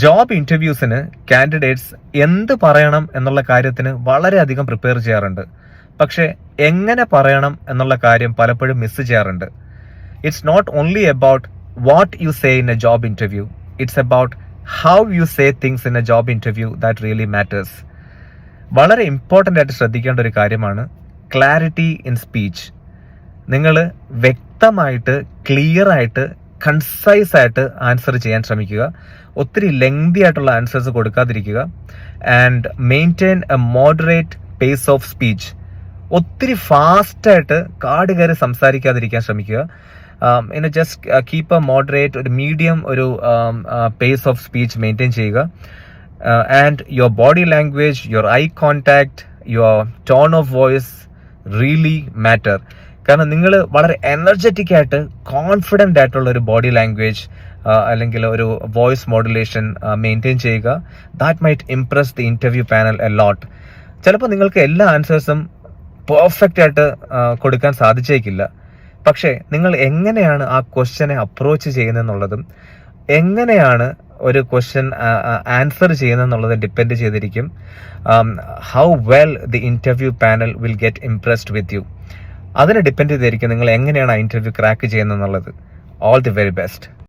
Job ഇന്റർവ്യൂസിന് candidates എന്ത് പറയണം എന്നുള്ള കാര്യത്തിന് വളരെയധികം പ്രിപ്പയർ ചെയ്യാറുണ്ട്. പക്ഷേ എങ്ങനെ പറയണം എന്നുള്ള കാര്യം പലപ്പോഴും മിസ് ചെയ്യാറുണ്ട്. It's not only about what you say in a job interview, it's about how you say things in a job interview that really matters. വളരെ ഇമ്പോർട്ടൻ്റ് ആയിട്ട് ശ്രദ്ധിക്കേണ്ട ഒരു കാര്യമാണ് ക്ലാരിറ്റി ഇൻ സ്പീച്ച്. നിങ്ങൾ വ്യക്തമായിട്ട്, ക്ലിയർ ആയിട്ട്, കൺസൈസ് ആയിട്ട് ആൻസർ ചെയ്യാൻ ശ്രമിക്കുക. ഒത്തിരി ലെങ്തി ആയിട്ടുള്ള ആൻസേഴ്സ് കൊടുക്കാതിരിക്കുക. And maintain a moderate pace of speech. ഒത്തിരി ഫാസ്റ്റായിട്ട് കാട് കയറി സംസാരിക്കാതിരിക്കാൻ ശ്രമിക്കുക. ജസ്റ്റ് കീപ്പ് എ മോഡറേറ്റ്, ഒരു മീഡിയം ഒരു പേസ് ഓഫ് സ്പീച്ച് മെയിൻറ്റെയിൻ ചെയ്യുക. And your body language, your eye contact, your tone of voice really matter. കാരണം നിങ്ങൾ വളരെ എനർജറ്റിക് ആയിട്ട്, കോൺഫിഡൻ്റ് ആയിട്ടുള്ള ഒരു ബോഡി ലാംഗ്വേജ് അല്ലെങ്കിൽ ഒരു വോയിസ് മോഡുലേഷൻ മെയിൻറ്റെയിൻ ചെയ്യുക. That might Impress the interview panel a lot. ചിലപ്പോൾ നിങ്ങൾക്ക് എല്ലാ ആൻസേഴ്സും പെർഫെക്റ്റ് ആയിട്ട് കൊടുക്കാൻ സാധിച്ചേക്കില്ല. പക്ഷേ നിങ്ങൾ എങ്ങനെയാണ് ആ ക്വസ്റ്റ്യനെ അപ്രോച്ച് ചെയ്യുന്നതെന്നുള്ളതും എങ്ങനെയാണ് ഒരു ക്വസ്റ്റ്യൻ ആൻസർ ചെയ്യുന്നതെന്നുള്ളത് ഡിപ്പെൻഡ് ചെയ്തിരിക്കും how well the interview panel will get impressed with you. അതിനെ ഡിപ്പെൻഡ് ചെയ്തിരിക്കും നിങ്ങൾ എങ്ങനെയാണ് ആ ഇൻ്റർവ്യൂ ക്രാക്ക് ചെയ്യുന്നതെന്നുള്ളത്. All the very best.